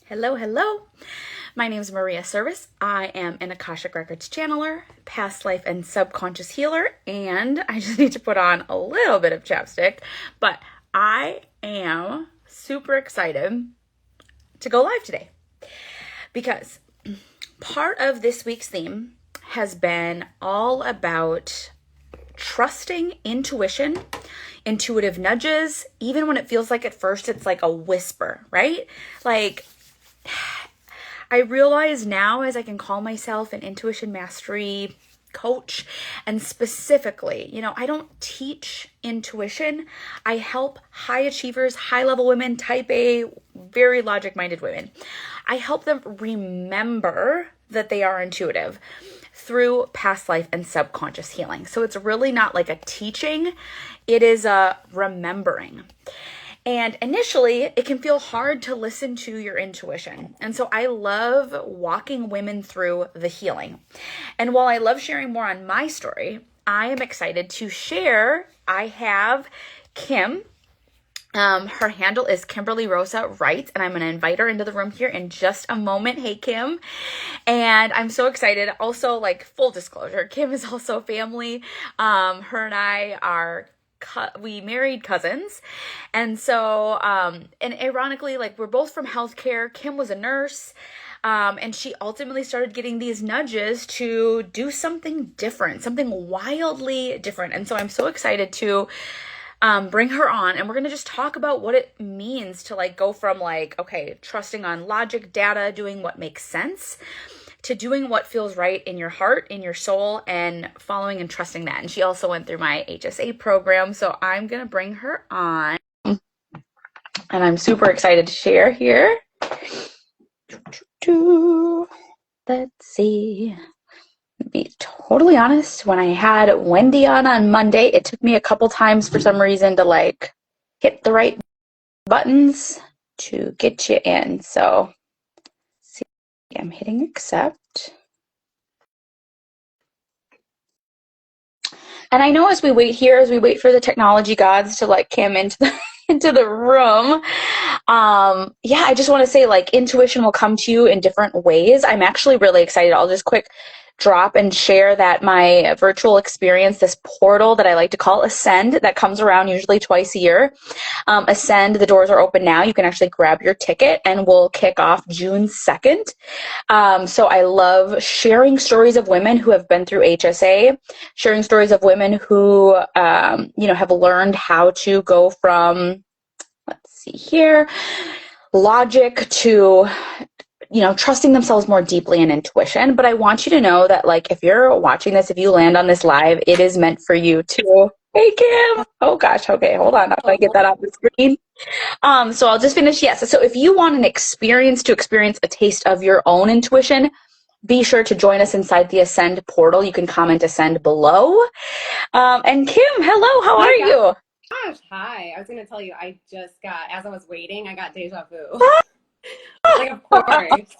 Hello, hello. My name is Maria Serbus. I am an Akashic Records channeler, past life and subconscious healer, and I just need to put on a little bit of chapstick, but I am super excited to go live today because part of this week's theme has been all about trusting intuition, intuitive nudges, even when it feels like at first it's like a whisper, right? Like, I realize now as I can call myself an intuition mastery coach, and specifically, I don't teach intuition. I help high achievers, high level women, type A, very logic minded women. I help them remember that they are intuitive through past life and subconscious healing. So it's really not like a teaching, it is a remembering. And initially, it can feel hard to listen to your intuition. And so I love walking women through the healing. And while I love sharing more on my story, I am excited to share. I have Kim. Her handle is Kimberly Rosa Wright, and I'm going to invite her into the room here in just a moment. Hey, Kim. And I'm so excited. Also, like, full disclosure, Kim is also family. Her and I are we married cousins. And so, and ironically, like, we're both from healthcare. Kim was a nurse. And she ultimately started getting these nudges to do something different, something wildly different. And so I'm so excited to bring her on, and we're going to just talk about what it means to like go from like, okay, trusting on logic, data, doing what makes sense, to doing what feels right in your heart, in your soul, and following and trusting that. And she also went through my HSA program, so I'm going to bring her on, and I'm super excited to share here. Let's see. To be totally honest, when I had Wendy on Monday, it took me a couple times for some reason to like hit the right buttons to get you in. So see, I'm hitting accept. And I know as we wait here, as we wait for the technology gods to like come into the into the room, I just want to say like intuition will come to you in different ways. I'm actually really excited. I'll just quick drop and share that my virtual experience, this portal that I like to call Ascend, that comes around usually twice a year. Ascend, the doors are open now. You can actually grab your ticket, and we'll kick off June 2nd. So I love sharing stories of women who have been through HSA, sharing stories of women who, have learned how to go from, let's see here, logic to trusting themselves more deeply in intuition. But I want you to know that, like, if you're watching this, if you land on this live, it is meant for you too. Hey, Kim. Oh, gosh. Okay, hold on. How do I get that off the screen? So I'll just finish. Yes. So if you want an experience to experience a taste of your own intuition, be sure to join us inside the Ascend portal. You can comment Ascend below. And Kim, hello. How are you? Gosh, hi. I was going to tell you, I just got, as I was waiting, I got deja vu. Like, of course.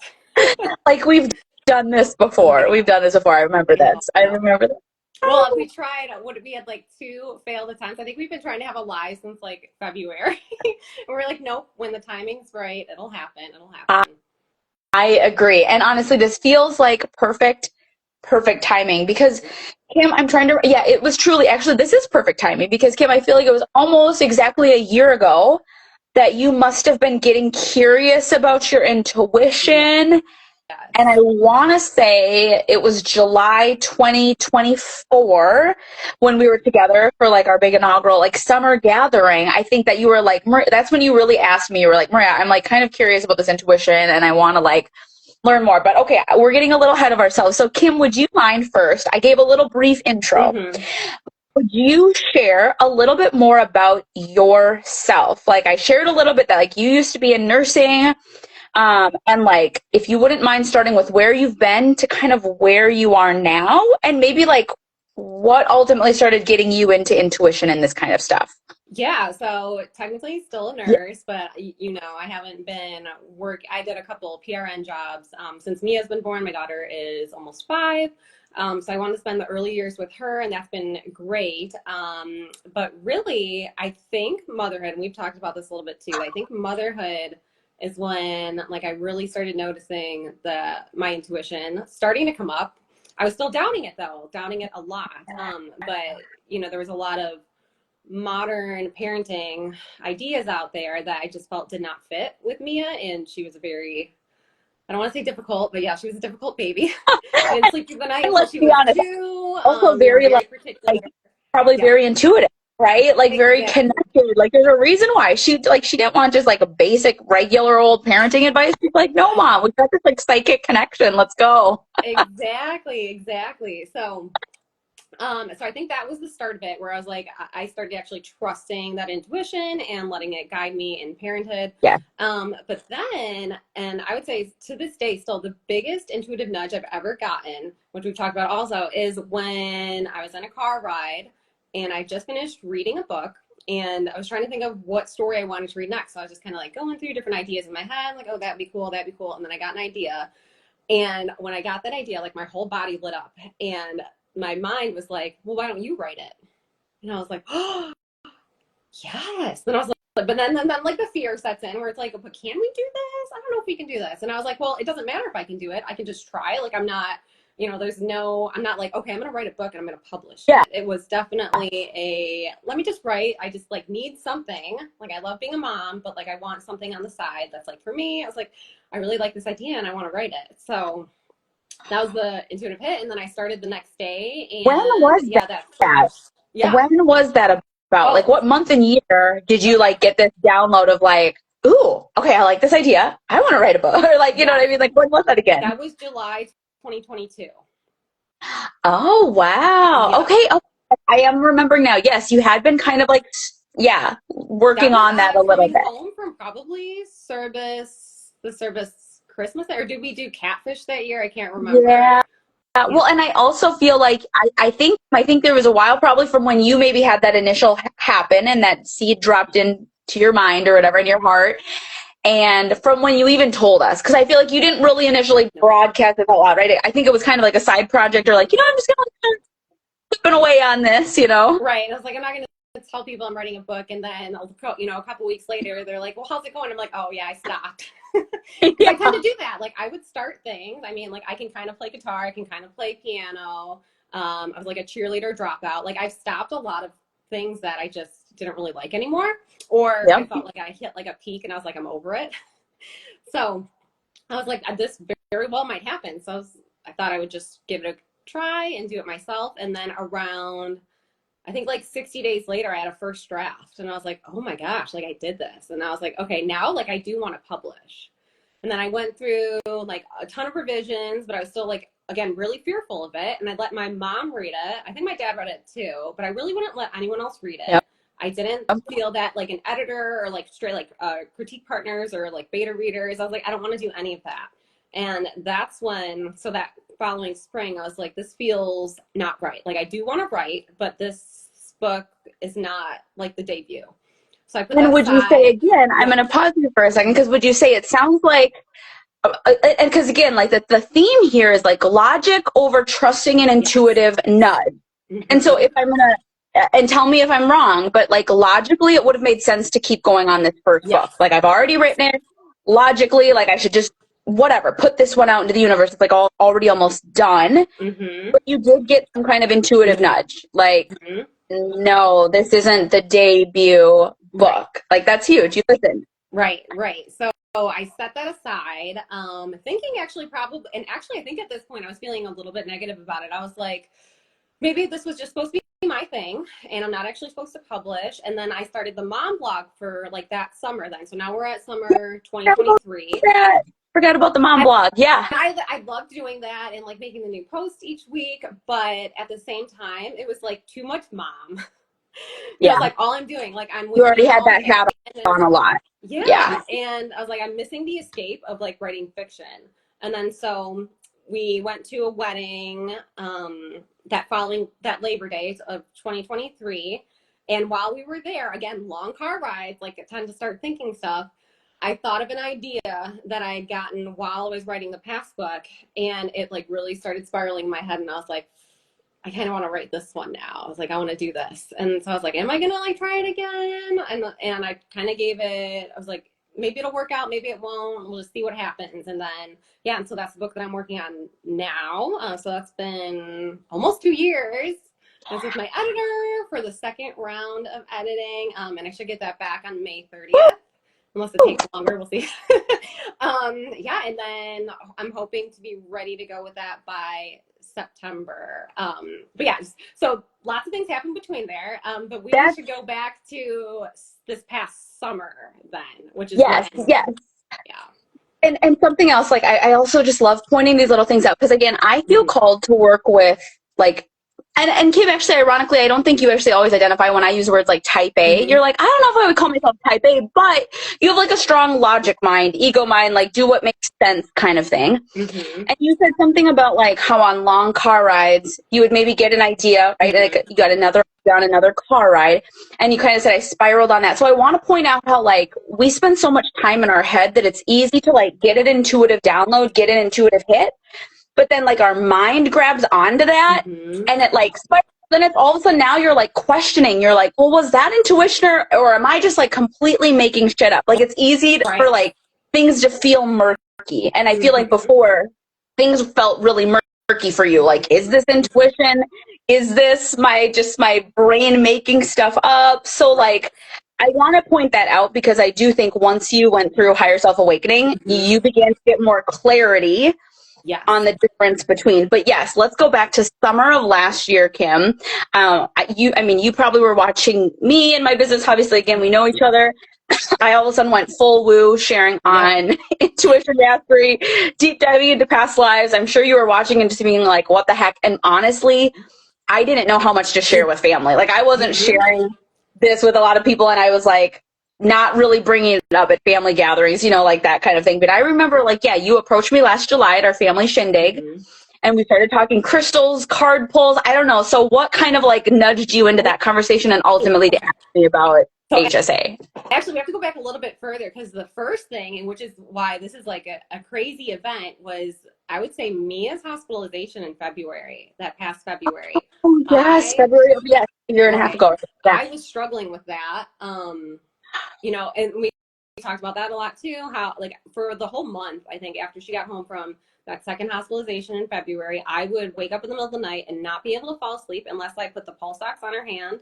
Like, we've done this before. We've done this before. I remember this. I remember that. Well, we tried, we had like 2 failed attempts. I think we've been trying to have a live since like February. And we're like, nope, when the timing's right, it'll happen. It'll happen. I agree. And honestly, this feels like perfect timing because Kim, it was truly, actually, this is perfect timing because Kim, I feel like it was almost exactly a year ago that you must have been getting curious about your intuition. Yes. And I want to say it was July 2024 when we were together for like our big inaugural like summer gathering. I think that you were like, that's when you really asked me, you were like, Maria, I'm like kind of curious about this intuition and I want to like learn more. But okay, we're getting a little ahead of ourselves. So Kim, would you mind first? I gave a little brief intro. Mm-hmm. Would you share a little bit more about yourself? Like I shared a little bit that like you used to be in nursing, and like if you wouldn't mind starting with where you've been to kind of where you are now, and maybe like what ultimately started getting you into intuition and this kind of stuff. Yeah, so technically still a nurse, but I haven't been I did a couple PRN jobs since Mia's been born. My daughter is almost 5. So I want to spend the early years with her, and that's been great. But really, I think motherhood, and we've talked about this a little bit too, I think motherhood is when like I really started noticing my intuition starting to come up. I was still doubting it though, doubting it a lot. But you know, there was a lot of modern parenting ideas out there that I just felt did not fit with Mia, and she was a very, I don't want to say difficult, but yeah, she was a difficult baby. She didn't sleep through the night And until let's she be was honest, 2. also You know, very very particular. like probably Yeah, very intuitive, right? Like very exactly. connected. Like there's a reason why she didn't want just like a basic regular old parenting advice. She's like, no, mom, we've got this like psychic connection. Let's go. Exactly. So I think that was the start of it, where I was like, I started actually trusting that intuition and letting it guide me in parenthood. Yeah. But then, and I would say to this day, still the biggest intuitive nudge I've ever gotten, which we've talked about also, is when I was in a car ride and I just finished reading a book and I was trying to think of what story I wanted to read next. So I was just kind of like going through different ideas in my head, like, oh, that'd be cool, that'd be cool. And then I got an idea. And when I got that idea, like my whole body lit up and my mind was like, well, why don't you write it? And I was like, oh, yes. Then I was like, but then like the fear sets in where it's like, but can we do this? I don't know if we can do this. And I was like, well, it doesn't matter if I can do it. I can just try. Like, I'm not, you know, I'm not like, okay, I'm going to write a book and I'm going to publish Yeah. it. It was definitely let me just write. I just like need something. Like, I love being a mom, but like, I want something on the side that's like for me. I was like, I really like this idea and I want to write it. So that was the intuitive hit. And then I started the next day. When And was yeah, that first, yeah. When was that about? Like Oh, what month and year did you okay. like get this download of like, ooh, okay, I like this idea. I want to write a book. Or like, you know what I Yes, mean? Like when was that again? that was July 2022. Oh, wow. Yeah. Okay. I am remembering now. Yes, you had been kind of like, yeah, That working was on that a little coming bit. home from probably the Service Christmas, or did we do Catfish that year? I can't remember. Yeah. Yeah. Well, and I also feel like I think there was a while probably from when you maybe had that initial happen and that seed dropped into your mind or whatever in your heart, and from when you even told us, because I feel like you didn't really initially No. broadcast it out loud, right? I think it was kind of like a side project or like, I'm just gonna start chipping away on this, you know? Right. I was like, I'm not going to tell people I'm writing a book. And then, you know, a couple weeks later, they're like, well, how's it going? I'm like, oh, yeah, I stopped. Because I tend to do that. Like, I would start things. I mean, like, I can kind of play guitar. I can kind of play piano. I was like a cheerleader dropout. Like, I've stopped a lot of things that I just didn't really like anymore. Or I Yep. felt like I hit like a peak and I was like, I'm over it. So I was like, this very well might happen. So I thought I would just give it a try and do it myself. And then around, I think like 60 days later, I had a first draft and I was like, oh my gosh, like I did this. And I was like, okay, now like I do want to publish. And then I went through like a ton of revisions, but I was still like, again, really fearful of it. And I let my mom read it. I think my dad read it too, but I really wouldn't let anyone else read it. Yep. I didn't feel that like an editor or like straight like critique partners or like beta readers. I was like, I don't want to do any of that. And that's when, so that following spring, I was like, this feels not right. Like I do want to write, but this book is not like the debut. So I put And that would you say aside. again, I'm Yeah. going to pause you for a second, because would you say it sounds like, and because again, like the theme here is like logic over trusting an Yes. intuitive nudge. And so Mm-hmm. if I'm going to, and tell me if I'm wrong, but like logically, it would have made sense to keep going on this first book. Yes. Like I've already written it. Logically, like I should just, whatever, put this one out into the universe. It's like already almost done. Mm-hmm. But you did get some kind of intuitive nudge. Like, Mm-hmm. no, this isn't the debut Right. book. Like that's huge. You listen. Right. So I set that aside, thinking actually probably, and actually I think at this point I was feeling a little bit negative about it. I was like, maybe this was just supposed to be my thing and I'm not actually supposed to publish. And then I started the mom blog for like that summer then. So now we're at summer 2023. Forget about the mom blog. Yeah. I loved doing that and like making the new posts each week, but at the same time, it was like too much mom. Yeah. It's like all I'm doing, like I'm with You already Mia had all that day. hat on a lot. Yeah. Yeah. And I was like, I'm missing the escape of like writing fiction. And then so we went to a wedding that Labor Day of 2023. And while we were there, again, long car rides, like I tend to start thinking stuff. I thought of an idea that I had gotten while I was writing the past book, and it like really started spiraling in my head. And I was like, I kind of want to write this one now. I was like, I want to do this. And so I was like, am I going to like try it again? And I kind of gave it, I was like, maybe it'll work out, maybe it won't. We'll just see what happens. And then, yeah, and so that's the book that I'm working on now. So that's been almost 2 years. This is my editor for the second round of editing. And I should get that back on May 30th. Unless it takes longer, we'll see. Yeah, and then I'm hoping to be ready to go with that by September. But yeah, so lots of things happened between there. But we should go back to this past summer then, which is yes. yeah. And something else, like I also just love pointing these little things out because again, I feel called to work with like, and Kim, actually, ironically, I don't think you actually always identify when I use words like type A. You're like, I don't know if I would call myself type A, but you have like a strong logic mind, ego mind, like do what makes sense kind of thing. And you said something about like how on long car rides, you would maybe get an idea, right? Like you got on another car ride and you kind of said, I spiraled on that. So I want to point out how like we spend so much time in our head that it's easy to like get an intuitive download, get an intuitive hit. But then like our mind grabs onto that and it like, then it's all of a sudden now you're like questioning, you're like, well, was that intuition or am I just like completely making shit up? Like it's easy for like things to feel murky. And I feel like before things felt really murky for you. Like, is this intuition? Is this my brain making stuff up? So like, I want to point that out because I do think once you went through higher self awakening, you began to get more clarity on the difference between, but yes, let's go back to summer of last year, Kim. You probably were watching me and my business. Obviously, again, we know each other. I all of a sudden went full woo sharing on intuition mastery, deep diving into past lives. I'm sure you were watching and just being like, what the heck? And honestly, I didn't know how much to share with family. Like I wasn't sharing this with a lot of people. And I was like, not really bringing it up at family gatherings, like that kind of thing. But I remember you approached me last July at our family shindig and we started talking crystals, card pulls. I don't know. So what kind of like nudged you into that conversation and ultimately to ask me about HSA? Actually, we have to go back a little bit further because the first thing, and which is why this is like a crazy event, was I would say Mia's hospitalization in February, that past February. Oh, yes, February. Yes, a year and a ago. Yeah. I was struggling with that. And we talked about that a lot too, how like for the whole month, I think after she got home from that second hospitalization in February, I would wake up in the middle of the night and not be able to fall asleep unless I put the pulse ox on her hand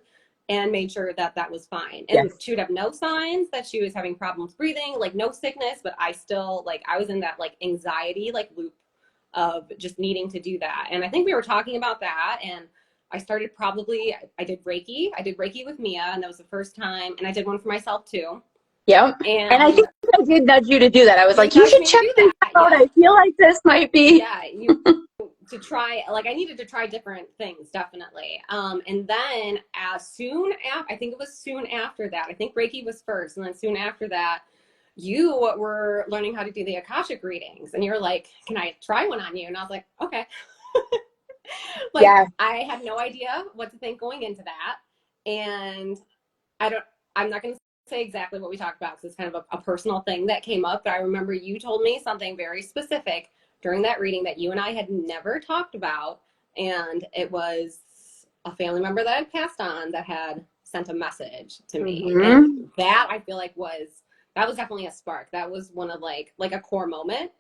and made sure that that was fine. And she would have no signs that she was having problems breathing, like no sickness, but I still I was in that like anxiety, like loop of just needing to do that. And I think we were talking about that and I started I did Reiki. I did Reiki with Mia, and that was the first time. And I did one for myself too. Yeah. And I think I did nudge you to do that. I was like, you should check this out. Yeah. I feel like this might be. Yeah. To try, I needed to try different things, definitely. And then I think it was soon after that, I think Reiki was first. And then soon after that, you were learning how to do the Akashic readings. And you're like, can I try one on you? And I was like, okay. I had no idea what to think going into that. And I'm not going to say exactly what we talked about because it's kind of a personal thing that came up. But I remember you told me something very specific during that reading that you and I had never talked about. And it was a family member that had passed on that had sent a message to me. And that I feel like that was definitely a spark. That was one of like a core moment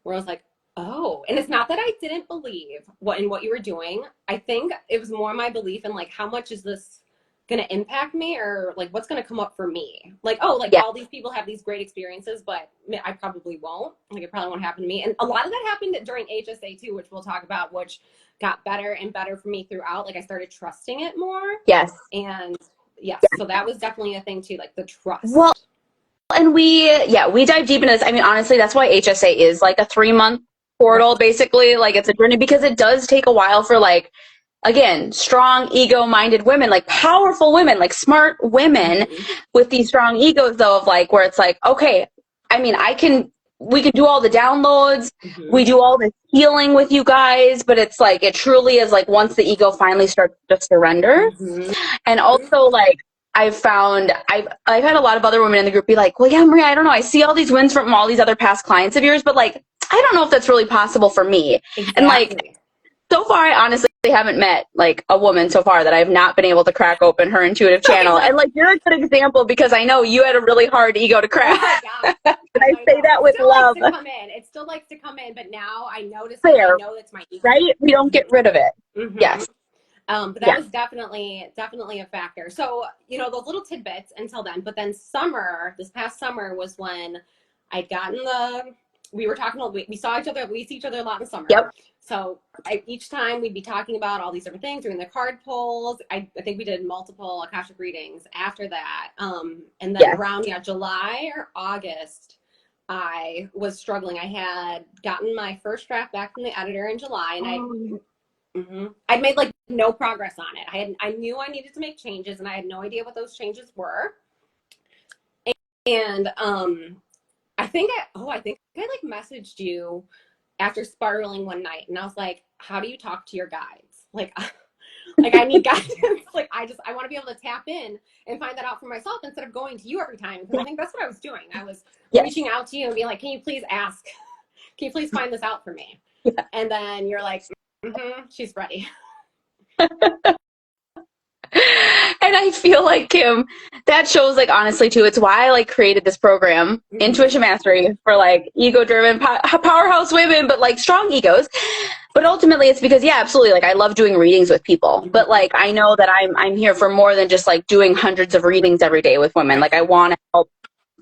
where I was like, oh, and it's not that I didn't believe what you were doing. I think it was more my belief in like, how much is this going to impact me or like, what's going to come up for me? Like, all these people have these great experiences, but I probably won't. Like, it probably won't happen to me. And a lot of that happened during HSA too, which we'll talk about, which got better and better for me throughout. Like I started trusting it more. Yes. And so that was definitely a thing too, like the trust. Well, and we dive deep into this. I mean, honestly, that's why HSA is like a 3-month portal, basically. Like it's a journey because it does take a while for like, again, strong ego-minded women, like powerful women, like smart women with these strong egos though of like, where it's like, okay, I mean, we can do all the downloads, we do all the healing with you guys, but it's like, it truly is like once the ego finally starts to surrender. And also like, I've had a lot of other women in the group be like, well, yeah, Maria, I don't know. I see all these wins from all these other past clients of yours, but like, I don't know if that's really possible for me. Exactly. And like, So far, I honestly haven't met like a woman so far that I've not been able to crack open her intuitive channel. And like, you're a good example because I know you had a really hard ego to Oh crack. my gosh. And I say that It with still love. likes to come in. It still likes to come in, but now I notice it and I Fair, know it's my ego. right? We don't get rid of it. Mm-hmm. Yes. But that was definitely a factor. So, you know, those little tidbits until then, but then this past summer was when I'd gotten we were talking, we saw each other, we see each other a lot in the summer. Yep. So each time we'd be talking about all these different things, doing the card pulls. I think we did multiple Akashic readings after that. And then around July or August, I was struggling. I had gotten my first draft back from the editor in July, and I'd made like no progress on it. I knew I needed to make changes, and I had no idea what those changes were. And I think I like messaged you after spiraling one night, and I was like, "How do you talk to your guides? Like, like I need guidance. Like I want to be able to tap in and find that out for myself instead of going to you every time." Because I think that's what I was doing. I was reaching out to you and being like, "Can you please ask? Can you please find this out for me?" Yeah. And then you're like, "She's ready." And I feel like, Kim, that shows like honestly too, it's why I like created this program, Intuition Mastery, for like ego driven powerhouse women, but like strong egos. But ultimately it's because, yeah, absolutely. Like I love doing readings with people, but like, I know that I'm here for more than just like doing hundreds of readings every day with women. Like I want to help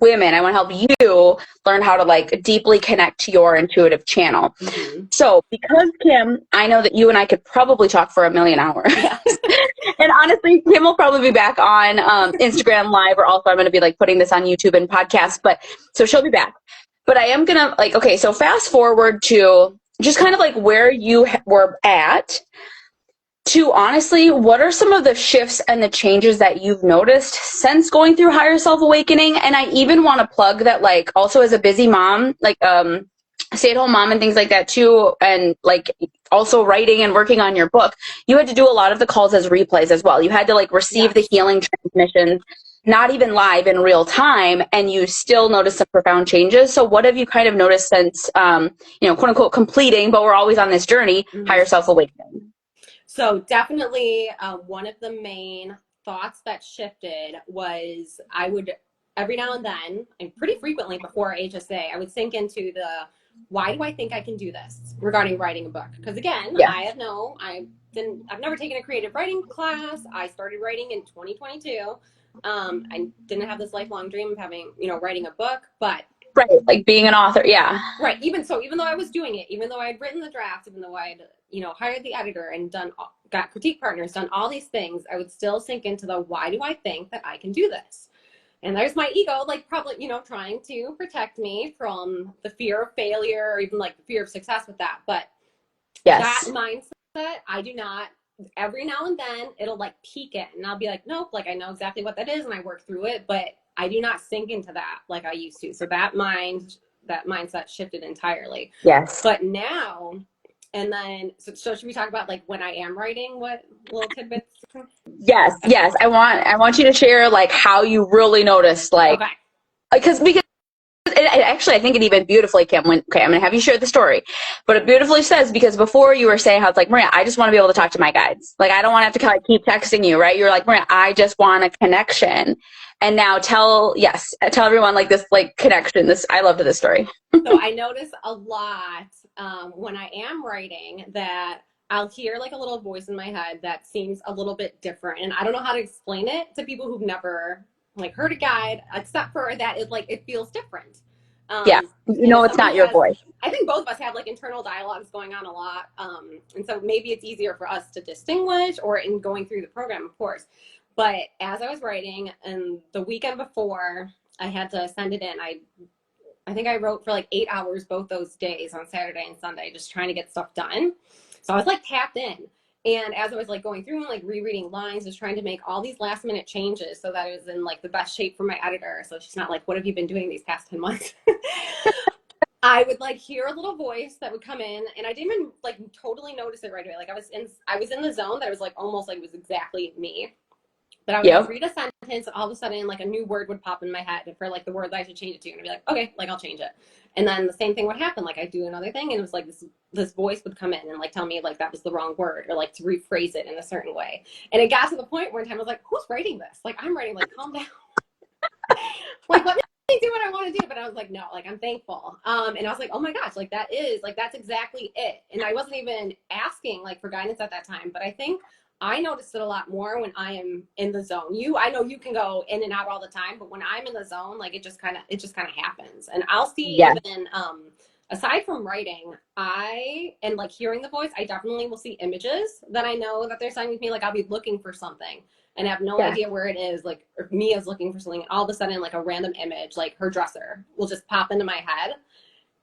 women. I want to help you learn how to like deeply connect to your intuitive channel. So because Kim, I know that you and I could probably talk for a million hours. Yeah. And honestly, Kim will probably be back on Instagram Live, or also I'm going to be like putting this on YouTube and podcasts. But so she'll be back. But I am going to like, okay, so fast forward to just kind of like where you were at to honestly, what are some of the shifts and the changes that you've noticed since going through higher self-awakening? And I even want to plug that like also as a busy mom, like stay-at-home mom and things like that too, and like also writing and working on your book, you had to do a lot of the calls as replays as well. You had to like receive the healing transmissions, not even live in real time, and you still notice some profound changes. So what have you kind of noticed since, you know, quote unquote completing, but we're always on this journey, higher self-awakening? So definitely one of the main thoughts that shifted was I would every now and then, and pretty frequently before HSA, I would sink into why do I think I can do this regarding writing a book? Because again, I've never taken a creative writing class. I started writing in 2022. I didn't have this lifelong dream of having, writing a book, but right, like being an author, right. Even though I was doing it, even though I had written the draft, even though I'd hired the editor and got critique partners, done all these things, I would still sink into why do I think that I can do this? And there's my ego, like probably, trying to protect me from the fear of failure or even like the fear of success with that. But that mindset, I do not, every now and then it'll like peek it and I'll be like, nope, like I know exactly what that is and I work through it, but I do not sink into that like I used to. So that mindset shifted entirely. Yes. But now, and then, so should we talk about like when I am writing, what little tidbits? Yes. I want you to share like how you really noticed, like, because actually, I think it even beautifully, Kim, I'm going to have you share the story, but it beautifully says, because before you were saying how it's like, Maria, I just want to be able to talk to my guides. Like, I don't want to have to kind of keep texting you, right? You're like, Maria, I just want a connection. And now tell everyone like this, like connection. I loved this story. So I notice a lot when I am writing that I'll hear like a little voice in my head that seems a little bit different. And I don't know how to explain it to people who've never like heard a guide, except for that it feels different. It's not your voice. I think both of us have like internal dialogues going on a lot. And so maybe it's easier for us to distinguish, or in going through the program, of course. But as I was writing, and the weekend before I had to send it in, I think I wrote for like 8 hours both those days on Saturday and Sunday, just trying to get stuff done. So I was like tapped in. And as I was like going through and like rereading lines, just trying to make all these last minute changes so that it was in like the best shape for my editor. So she's not like, what have you been doing these past 10 months? I would like hear a little voice that would come in, and I didn't even like totally notice it right away. Like I was in the zone that was like almost like it was exactly me. that I would like Yep. read a sentence and all of a sudden like a new word would pop in my head for like the word that I should change it to. And I'd be like, okay, like I'll change it. And then the same thing would happen. Like I do another thing and it was like this voice would come in and like tell me like that was the wrong word or like to rephrase it in a certain way. And it got to the point where one time I was like, who's writing this? Like I'm writing, like calm down. Like let me do what I want to do. But I was like, no, like I'm thankful. And I was like, oh my gosh, like that is like that's exactly it. And I wasn't even asking like for guidance at that time. But I think I noticed it a lot more when I am in the zone. I know you can go in and out all the time, but when I'm in the zone, like it just kind of happens. And I'll see even aside from writing, and like hearing the voice, I definitely will see images that I know that they're signing with me. Like I'll be looking for something and have no idea where it is. Like Mia's looking for something, and all of a sudden, like a random image, like her dresser, will just pop into my head,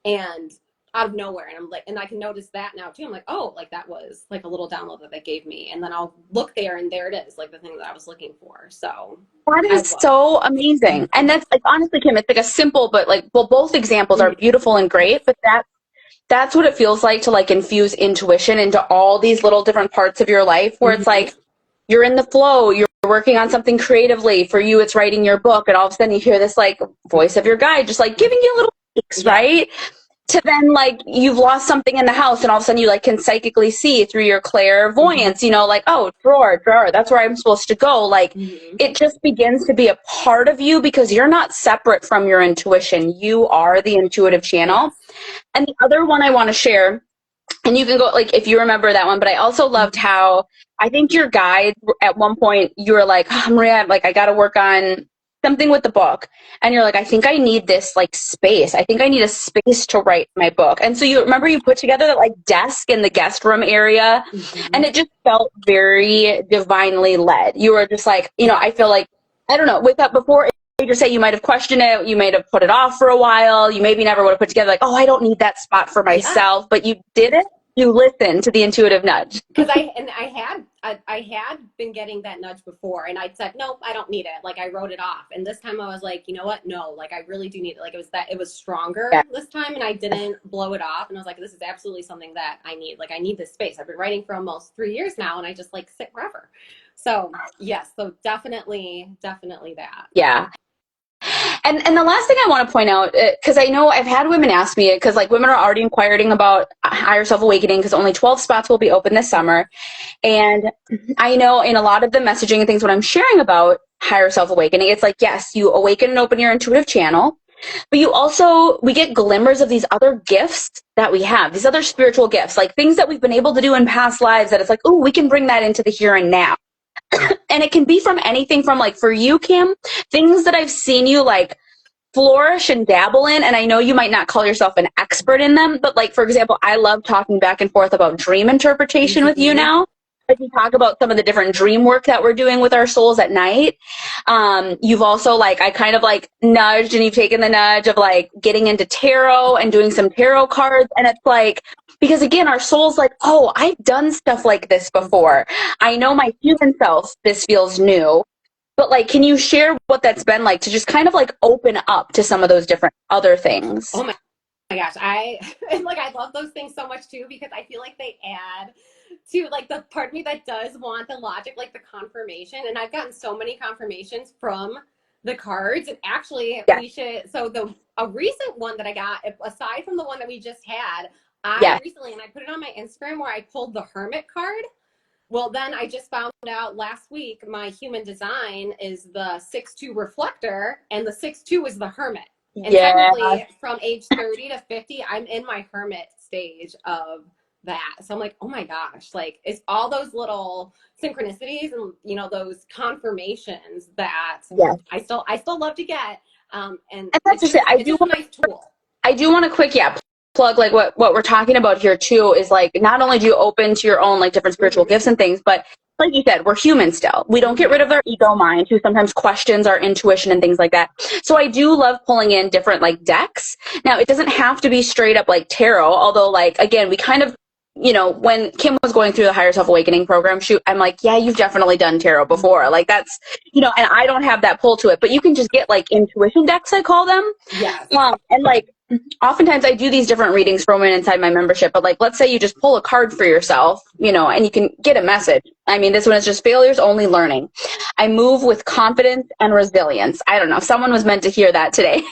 and out of nowhere. And I'm like, and I can notice that now too. I'm like, oh, like that was like a little download that they gave me. And then I'll look there and there it is, like the thing that I was looking for. So that is so amazing. And that's like, honestly, Kim, it's like a simple, but like, well, both examples are beautiful and great, but that's what it feels like to like infuse intuition into all these little different parts of your life where it's like, you're in the flow, you're working on something creatively. For you, it's writing your book. And all of a sudden you hear this like voice of your guide, just like giving you little tweaks, right? To then like you've lost something in the house and all of a sudden you like can psychically see through your clairvoyance, you know, like, oh, drawer, that's where I'm supposed to go. Like it just begins to be a part of you because you're not separate from your intuition. You are the intuitive channel. And the other one I want to share, and you can go like if you remember that one, but I also loved how I think your guide at one point you were like, oh, Maria, like I got to work on something with the book. And you're like, I think I need this like space. I think I need a space to write my book. And so you remember you put together that like desk in the guest room area and it just felt very divinely led. You were just like, you know, I feel like, I don't know, with that before you say you might have questioned it, you might have put it off for a while, you maybe never would have put together like, oh, I don't need that spot for myself, but you did it. You listened to the intuitive nudge. Because I had been getting that nudge before, and I'd said, nope, I don't need it. Like I wrote it off, and this time I was like, you know what? No, like I really do need it. Like it was stronger this time, and I didn't blow it off. And I was like, this is absolutely something that I need. Like I need this space. I've been writing for almost 3 years now, and I just like sit wherever. So yes, so definitely that. Yeah. And the last thing I want to point out, because I know I've had women ask me, because like women are already inquiring about higher self-awakening because only 12 spots will be open this summer. And I know in a lot of the messaging and things when I'm sharing about higher self-awakening, it's like, yes, you awaken and open your intuitive channel, but we get glimmers of these other gifts that we have, these other spiritual gifts, like things that we've been able to do in past lives that it's like, oh, we can bring that into the here and now. And it can be from anything from like for you, Kim, things that I've seen you like flourish and dabble in. And I know you might not call yourself an expert in them, but like, for example, I love talking back and forth about dream interpretation with you now. Like we talk about some of the different dream work that we're doing with our souls at night. You've also like, I kind of like nudged and you've taken the nudge of like getting into tarot and doing some tarot cards. And it's like, because again, our soul's like, oh, I've done stuff like this before. I know my human self, this feels new. But like, can you share what that's been like to just kind of like open up to some of those different other things? Oh my gosh. I love those things so much too, because I feel like they add to like the part of me that does want the logic, like the confirmation. And I've gotten so many confirmations from the cards. And actually a recent one that I got, aside from the one that we just had, recently, and I put it on my Instagram where I pulled the Hermit card. Well, then I just found out last week my human design is the 6-2 reflector, and the 6-2 is the hermit. And technically, from age 30 to 50, I'm in my hermit stage of that. So I'm like, oh my gosh, like it's all those little synchronicities and you know those confirmations that I still love to get. And that's just it. I do want a nice tool. I do want to quick plug like what we're talking about here too is like not only do you open to your own like different spiritual gifts and things, but like you said, we're human still. We don't get rid of our ego mind who sometimes questions our intuition and things like that. So I do love pulling in different like decks. Now it doesn't have to be straight up like tarot, although like again we kind of you know, when Kim was going through the Higher Self Awakening program shoot, I'm like, yeah, you've definitely done tarot before. Like that's, you know, and I don't have that pull to it, but you can just get like intuition decks, I call them. Yes. And like, oftentimes I do these different readings for women inside my membership, but like, let's say you just pull a card for yourself, you know, and you can get a message. I mean, this one is just failures, only learning. I move with confidence and resilience. I don't know if someone was meant to hear that today,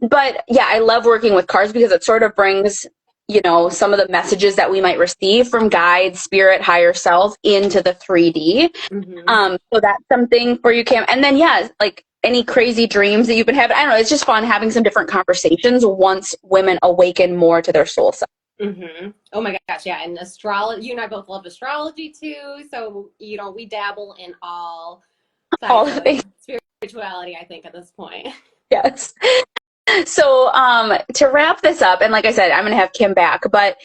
but yeah, I love working with cards because it sort of brings, you know, some of the messages that we might receive from guides, spirit, higher self into the 3D. So that's something for you, Kim. And then, yeah, like any crazy dreams that you've been having. I don't know. It's just fun having some different conversations once women awaken more to their soul self. Oh my gosh. Yeah. And astrology, you and I both love astrology too. So, you know, we dabble in all sides of spirituality, I think, at this point. Yes. So to wrap this up, and like I said, I'm going to have Kim back, but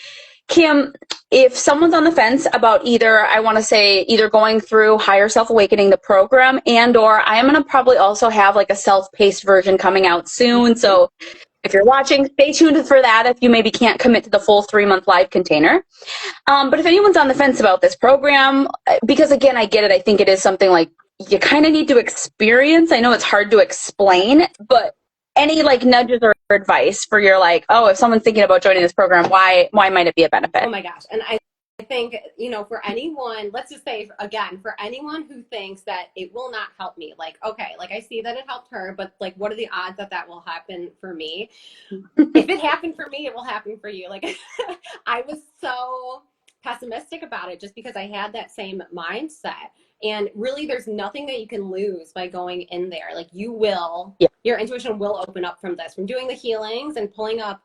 Kim, if someone's on the fence about either, I want to say either going through Higher Self Awakening, the program, and or I am going to probably also have like a self-paced version coming out soon. So if you're watching, stay tuned for that if you maybe can't commit to the full 3-month live container. But if anyone's on the fence about this program, because again, I get it. I think it is something like you kind of need to experience. I know it's hard to explain, but any like nudges or advice for your like, oh, if someone's thinking about joining this program, why might it be a benefit? Oh my gosh. And I think, you know, for anyone, let's just say again, for anyone who thinks that it will not help me, like, okay, like I see that it helped her, but like, what are the odds that that will happen for me? If it happened for me, it will happen for you. Like I was so pessimistic about it just because I had that same mindset. And really, there's nothing that you can lose by going in there. Like you will, your intuition will open up from this, from doing the healings and pulling up.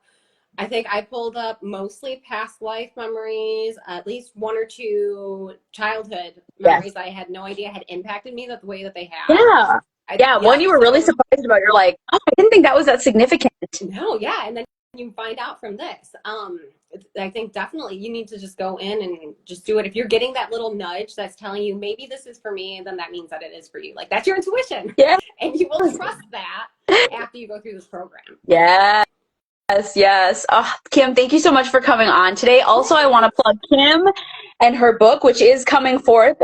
I think I pulled up mostly past life memories, at least 1 or 2 childhood memories I had no idea had impacted me the way that they have. One you were really surprised about. You're like, oh, I didn't think that was that significant. No, yeah. And then you find out from this. I think definitely you need to just go in and just do it. If you're getting that little nudge that's telling you maybe this is for me, then that means that it is for you. Like that's your intuition. Yeah. And you will trust that after you go through this program. Yeah. Yes. Oh, Kim, thank you so much for coming on today. Also, I want to plug Kim and her book, which is coming forth.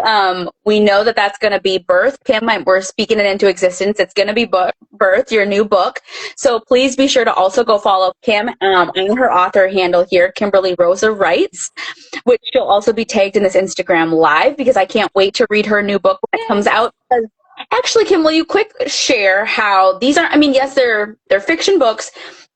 We know that that's going to be Birth. Kim, we're speaking it into existence. It's going to be Birth, your new book. So please be sure to also go follow Kim on her author handle here, Kimberly Rosa Writes, which she'll also be tagged in this Instagram live because I can't wait to read her new book when it comes out. Actually, Kim, will you quick share how these are? I mean, yes, they're fiction books.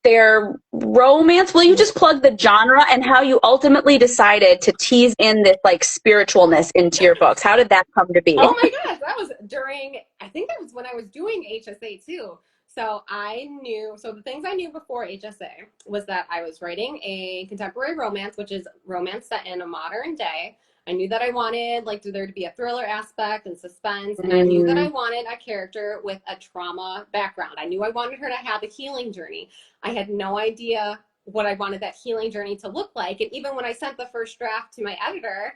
Their romance. Will you just plug the genre and how you ultimately decided to tease in this like spiritualness into your books? How did that come to be? Oh my gosh, that was during, I think that was when I was doing HSA too. So the things I knew before HSA was that I was writing a contemporary romance, which is romance set in a modern day. I knew that I wanted like there to be a thriller aspect and suspense. And I knew that I wanted a character with a trauma background. I knew I wanted her to have a healing journey. I had no idea what I wanted that healing journey to look like. And even when I sent the first draft to my editor,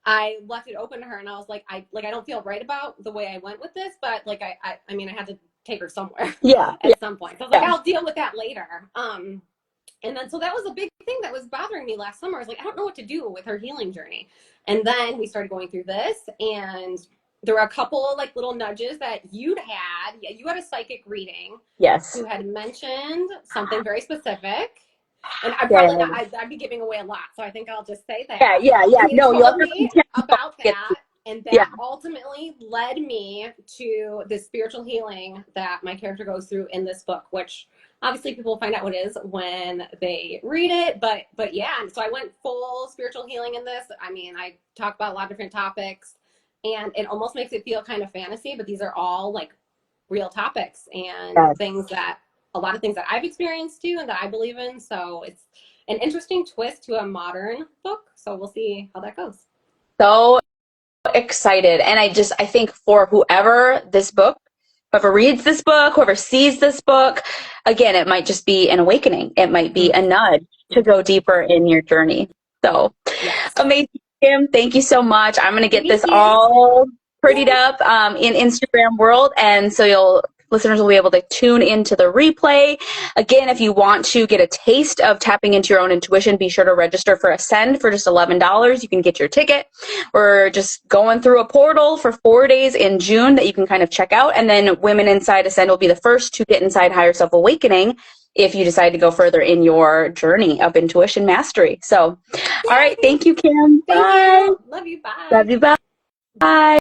I left it open to her and I was like, I don't feel right about the way I went with this, but like, I mean, I had to take her somewhere at some point. So I was like, I'll deal with that later. And then, so that was a big thing that was bothering me last summer. I was like, I don't know what to do with her healing journey. And then we started going through this and there were a couple like little nudges that you'd had. Yeah, you had a psychic reading. Yes. You had mentioned something very specific. And I'm probably not, I'd be giving away a lot. So I think I'll just say that. Yeah. No, you told me about that. And that ultimately led me to the spiritual healing that my character goes through in this book, which obviously people will find out what it is when they read it. But yeah, and so I went full spiritual healing in this. I mean, I talk about a lot of different topics and it almost makes it feel kind of fantasy, but these are all like real topics and a lot of things that I've experienced too and that I believe in. So it's an interesting twist to a modern book. So we'll see how that goes. So excited. And I think for whoever reads this book, whoever sees this book, again, it might just be an awakening. It might be a nudge to go deeper in your journey. So amazing, Kim. Thank you so much. I'm going to get this all prettied up in Instagram world. And so you'll listeners will be able to tune into the replay. Again, if you want to get a taste of tapping into your own intuition, be sure to register for Ascend for just $11. You can get your ticket. We're just going through a portal for 4 days in June that you can kind of check out. And then Women Inside Ascend will be the first to get inside Higher Self Awakening if you decide to go further in your journey of intuition mastery. So, all right. Thank you, Kim. Thank Bye. you. Love you. Bye. Love you. Bye. Bye.